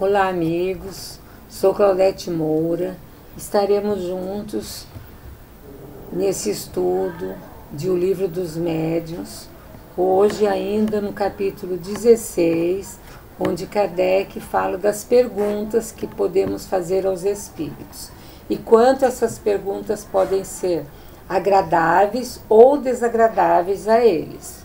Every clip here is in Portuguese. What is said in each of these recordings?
Olá, amigos. Sou Claudete Moura. Estaremos juntos nesse estudo de O Livro dos Médiuns, hoje ainda no capítulo 16, onde Kardec fala das perguntas que podemos fazer aos espíritos e quanto essas perguntas podem ser agradáveis ou desagradáveis a eles.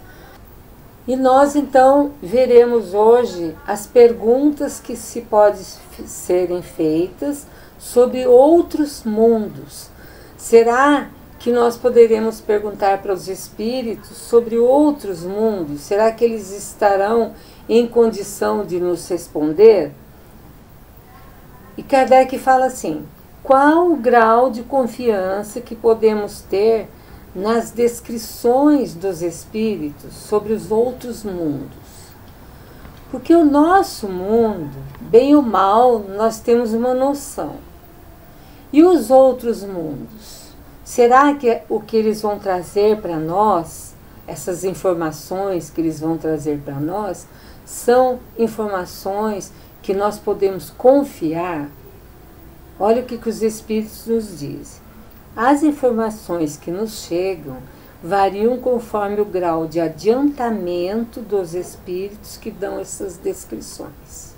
E nós então veremos hoje as perguntas que se podem serem feitas sobre outros mundos. Será que nós poderemos perguntar para os espíritos sobre outros mundos? Será que eles estarão em condição de nos responder? E Kardec fala assim: qual o grau de confiança que podemos ter nas descrições dos espíritos sobre os outros mundos? Porque o nosso mundo, bem ou mal, nós temos uma noção. E os outros mundos? Será que o que eles vão trazer para nós, essas informações que eles vão trazer para nós, são informações que nós podemos confiar? Olha o que os espíritos nos dizem. As informações que nos chegam variam conforme o grau de adiantamento dos espíritos que dão essas descrições.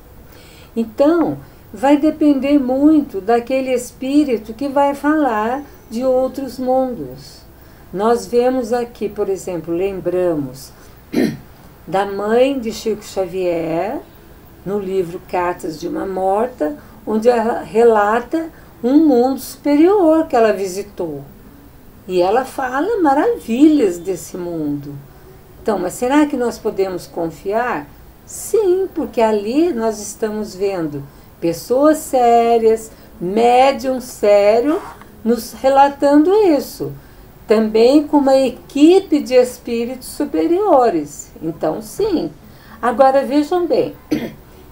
Então, vai depender muito daquele espírito que vai falar de outros mundos. Nós vemos aqui, por exemplo, lembramos da mãe de Chico Xavier, no livro Cartas de uma Morta, onde ela relata um mundo superior que ela visitou. E ela fala maravilhas desse mundo. Então, mas será que nós podemos confiar? Sim, porque ali nós estamos vendo pessoas sérias, médium sério, nos relatando isso. Também com uma equipe de espíritos superiores. Então, sim. Agora, vejam bem,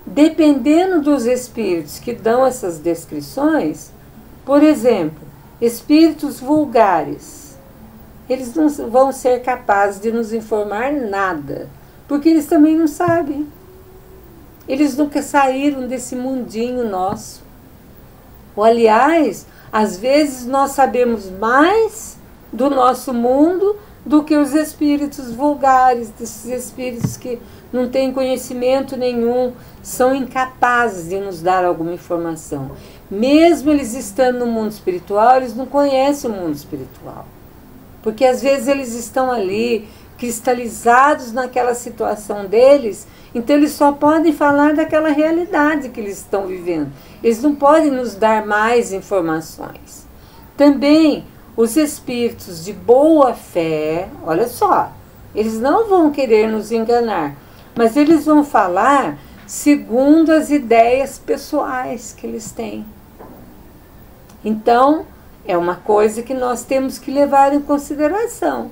dependendo dos espíritos que dão essas descrições, por exemplo, espíritos vulgares, eles não vão ser capazes de nos informar nada, porque eles também não sabem. Eles nunca saíram desse mundinho nosso. Ou, aliás, às vezes nós sabemos mais do nosso mundo do que os espíritos vulgares, desses espíritos que não têm conhecimento nenhum, são incapazes de nos dar alguma informação. Mesmo eles estando no mundo espiritual, eles não conhecem o mundo espiritual. Porque às vezes eles estão ali, cristalizados naquela situação deles, então eles só podem falar daquela realidade que eles estão vivendo. Eles não podem nos dar mais informações. Também os espíritos de boa fé, olha só, eles não vão querer nos enganar, mas eles vão falar segundo as ideias pessoais que eles têm. Então, é uma coisa que nós temos que levar em consideração.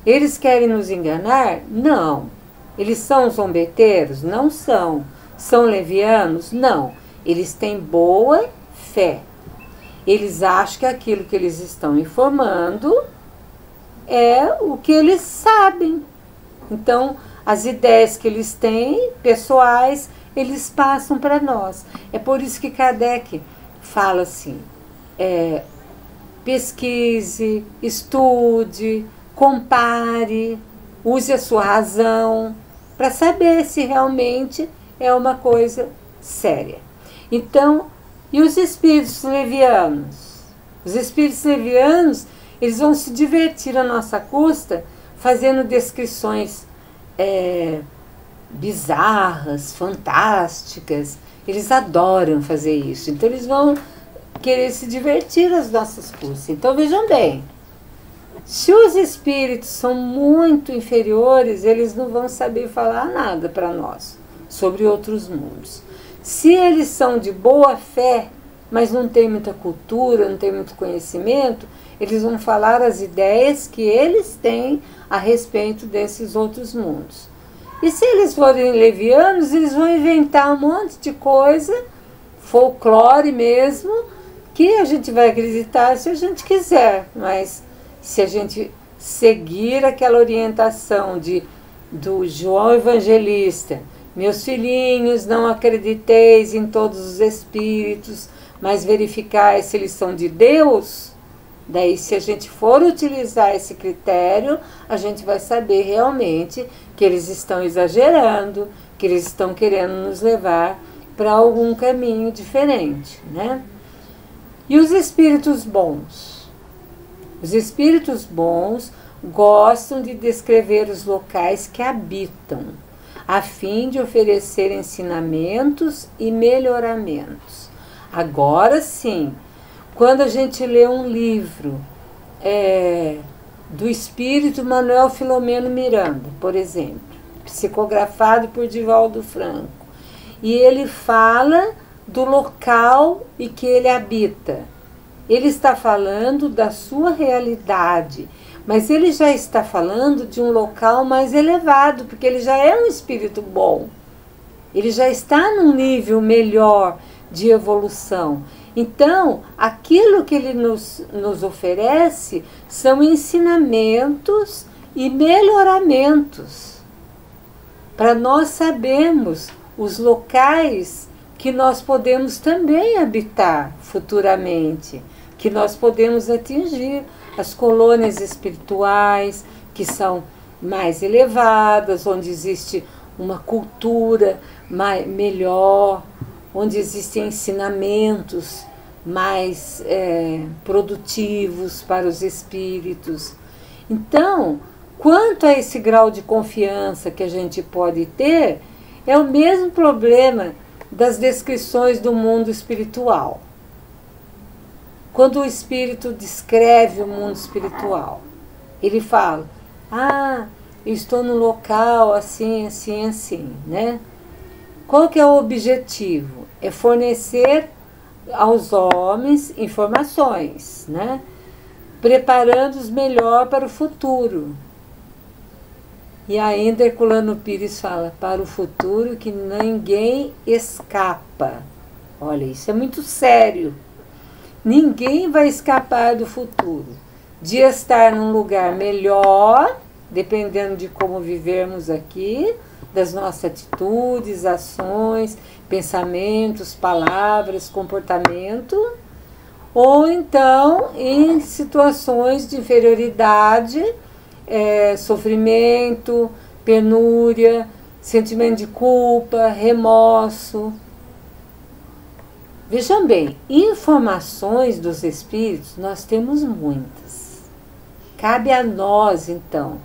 Eles querem nos enganar? Não. Eles são zombeteiros? Não são. São levianos? Não. Eles têm boa fé. Eles acham que aquilo que eles estão informando é o que eles sabem. Então, as ideias que eles têm, pessoais, eles passam para nós. É por isso que Kardec fala assim, pesquise, estude, compare, use a sua razão, para saber se realmente é uma coisa séria. Então, e os espíritos levianos? Os espíritos levianos, eles vão se divertir à nossa custa, fazendo descrições bizarras, fantásticas. Eles adoram fazer isso. Então eles vão querer se divertir às nossas custas. Então vejam bem, se os espíritos são muito inferiores, eles não vão saber falar nada para nós sobre outros mundos. Se eles são de boa fé, mas não têm muita cultura, não têm muito conhecimento, eles vão falar as ideias que eles têm a respeito desses outros mundos. E se eles forem levianos, eles vão inventar um monte de coisa, folclore mesmo, que a gente vai acreditar se a gente quiser, mas se a gente seguir aquela orientação do João Evangelista, Meus filhinhos, não acrediteis em todos os espíritos, mas verificai se eles são de Deus. Daí, se a gente for utilizar esse critério, a gente vai saber realmente que eles estão exagerando, que eles estão querendo nos levar para algum caminho diferente, né? E os espíritos bons? Os espíritos bons gostam de descrever os locais que habitam, a fim de oferecer ensinamentos e melhoramentos. Agora sim, quando a gente lê um livro do espírito Manuel Filomeno Miranda, por exemplo, psicografado por Divaldo Franco, e ele fala do local em que ele habita, ele está falando da sua realidade, mas ele já está falando de um local mais elevado, porque ele já é um espírito bom, ele já está num nível melhor de evolução. Então, aquilo que ele nos oferece são ensinamentos e melhoramentos, para nós sabermos os locais que nós podemos também habitar futuramente, que nós podemos atingir, as colônias espirituais, que são mais elevadas, onde existe uma cultura melhor, onde existem ensinamentos mais produtivos para os espíritos. Então, quanto a esse grau de confiança que a gente pode ter, é o mesmo problema das descrições do mundo espiritual. Quando o espírito descreve o mundo espiritual, ele fala, eu estou no local assim, assim, assim, né? Qual que é o objetivo? É fornecer aos homens informações, né? Preparando-os melhor para o futuro. E ainda Herculano Pires fala, para o futuro que ninguém escapa. Olha, isso é muito sério. Ninguém vai escapar do futuro. De estar num lugar melhor, dependendo de como vivermos aqui, das nossas atitudes, ações, pensamentos, palavras, comportamento, ou então em situações de inferioridade, sofrimento, penúria, sentimento de culpa, remorso. Vejam bem, informações dos espíritos nós temos muitas. Cabe a nós, então,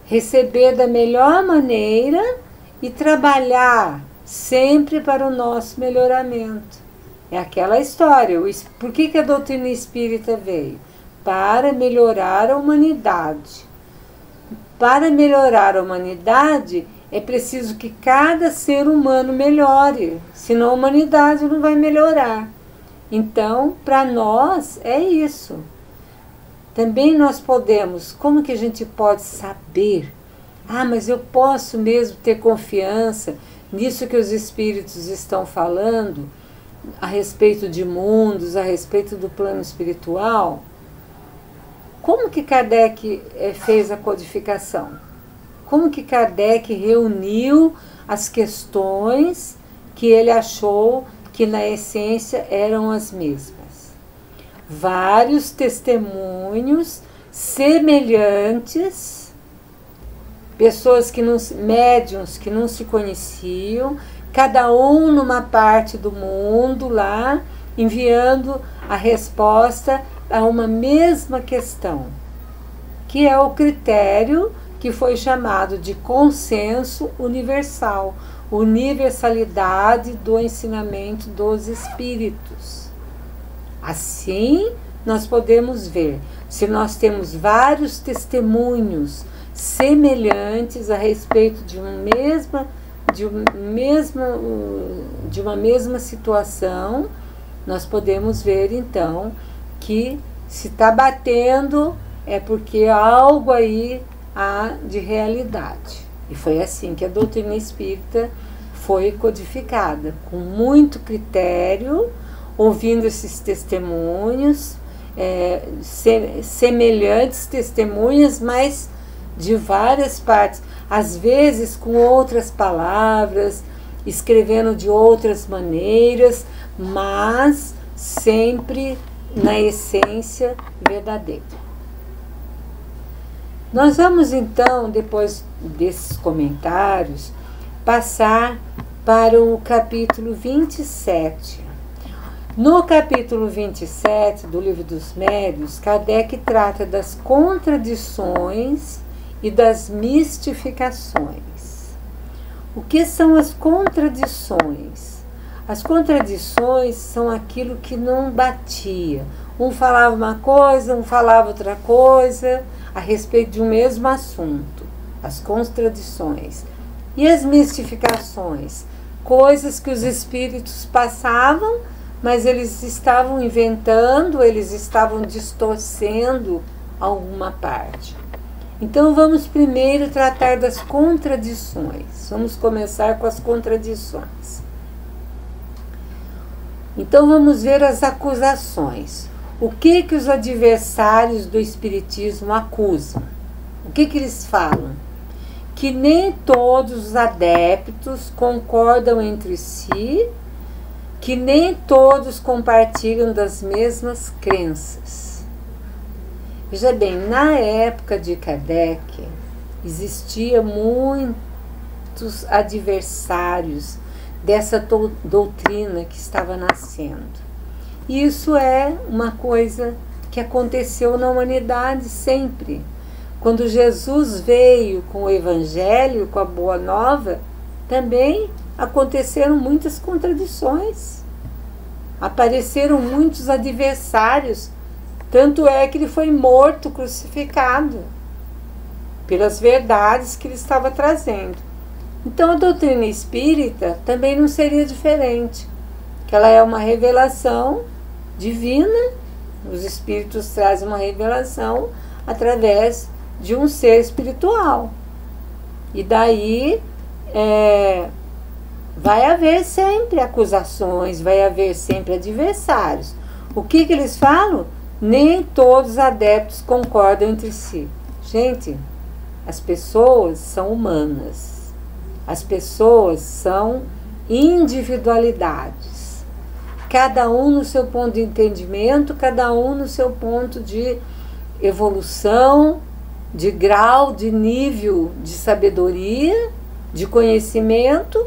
receber da melhor maneira e trabalhar sempre para o nosso melhoramento. É aquela história, por que a doutrina espírita veio? Para melhorar a humanidade. Para melhorar a humanidade, é preciso que cada ser humano melhore, senão a humanidade não vai melhorar. Então, para nós, é isso. Também nós podemos, como que a gente pode saber? Mas eu posso mesmo ter confiança nisso que os espíritos estão falando, a respeito de mundos, a respeito do plano espiritual? Como que Kardec fez a codificação? Como que Kardec reuniu as questões que ele achou que na essência eram as mesmas? Vários testemunhos semelhantes, pessoas médiuns que não se conheciam, cada um numa parte do mundo lá, enviando a resposta a uma mesma questão, que é o critério que foi chamado de consenso universal, universalidade do ensinamento dos espíritos. Assim, nós podemos ver, se nós temos vários testemunhos semelhantes a respeito de uma mesma situação, nós podemos ver então que se está batendo é porque algo aí há de realidade. E foi assim que a doutrina espírita foi codificada, com muito critério, ouvindo esses testemunhos, semelhantes testemunhas, mas de várias partes. às vezes com outras palavras, escrevendo de outras maneiras, mas sempre na essência verdadeira. Nós vamos então, depois desses comentários, passar para o capítulo 27. No capítulo 27 do Livro dos Médiuns, Kardec trata das contradições e das mistificações. O que são as contradições? As contradições são aquilo que não batia. Um falava uma coisa, um falava outra coisa, a respeito de um mesmo assunto. As contradições. E as mistificações? Coisas que os espíritos passavam, mas eles estavam inventando, eles estavam distorcendo alguma parte. Então vamos primeiro tratar das contradições. Vamos começar com as contradições. Então vamos ver as acusações. O que os adversários do Espiritismo acusam? O que eles falam? Que nem todos os adeptos concordam entre si, que nem todos compartilham das mesmas crenças. Veja bem, na época de Kardec, existia muitos adversários dessa doutrina que estava nascendo. E isso é uma coisa que aconteceu na humanidade sempre. Quando Jesus veio com o Evangelho, com a Boa Nova, também aconteceram muitas contradições. Apareceram muitos adversários. Tanto é que ele foi morto, crucificado, pelas verdades que ele estava trazendo. Então a doutrina espírita também não seria diferente, que ela é uma revelação divina. Os espíritos trazem uma revelação através de um ser espiritual. E daí vai haver sempre acusações, vai haver sempre adversários. O que eles falam? Nem todos os adeptos concordam entre si. Gente, as pessoas são humanas. As pessoas são individualidades. Cada um no seu ponto de entendimento, cada um no seu ponto de evolução, de grau, de nível de sabedoria, de conhecimento.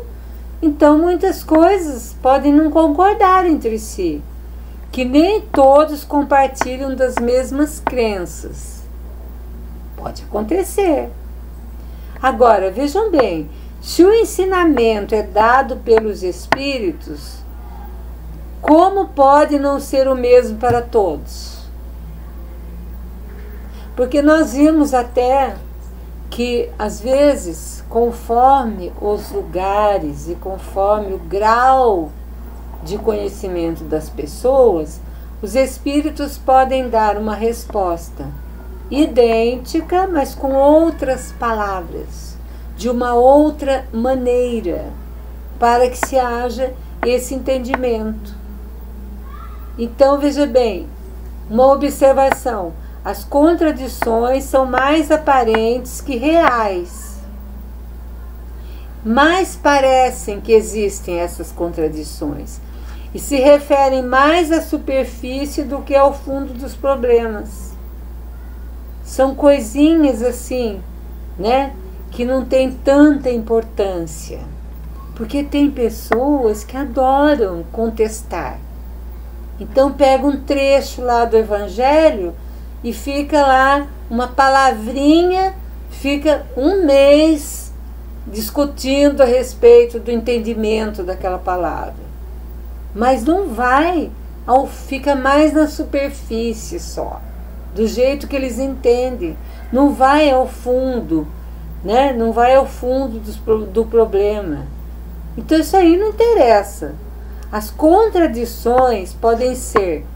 Então, muitas coisas podem não concordar entre si, que nem todos compartilham das mesmas crenças. Pode acontecer. Agora, vejam bem, se o ensinamento é dado pelos espíritos, como pode não ser o mesmo para todos? Porque nós vimos até que, às vezes, conforme os lugares e conforme o grau de conhecimento das pessoas, os espíritos podem dar uma resposta idêntica, mas com outras palavras, de uma outra maneira, para que se haja esse entendimento. Então, veja bem, uma observação: as contradições são mais aparentes que reais. Mais parecem que existem essas contradições e se referem mais à superfície do que ao fundo dos problemas. São coisinhas assim, né, que não tem tanta importância, porque tem pessoas que adoram contestar. Então pega um trecho lá do Evangelho e fica lá uma palavrinha, fica um mês discutindo a respeito do entendimento daquela palavra. Mas não vai, fica mais na superfície só, do jeito que eles entendem. Não vai ao fundo, né? Não vai ao fundo do problema. Então isso aí não interessa. As contradições podem ser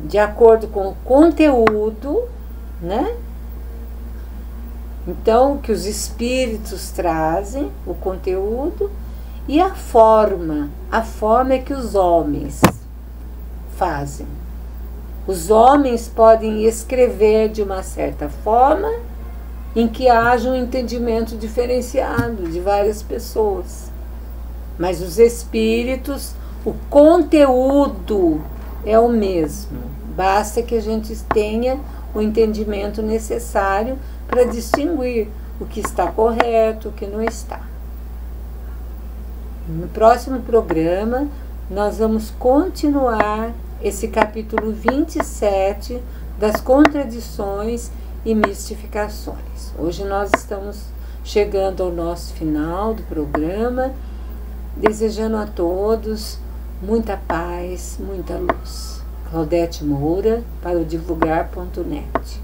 de acordo com o conteúdo, né? Então, que os espíritos trazem, o conteúdo, e a forma é que os homens fazem. Os homens podem escrever de uma certa forma em que haja um entendimento diferenciado de várias pessoas. Mas os espíritos, o conteúdo é o mesmo. Basta que a gente tenha o entendimento necessário para distinguir o que está correto, o que não está. No próximo programa, nós vamos continuar esse capítulo 27 das contradições e mistificações. Hoje nós estamos chegando ao nosso final do programa, desejando a todos muita paz, muita luz. Claudete Moura, para o divulgar.net.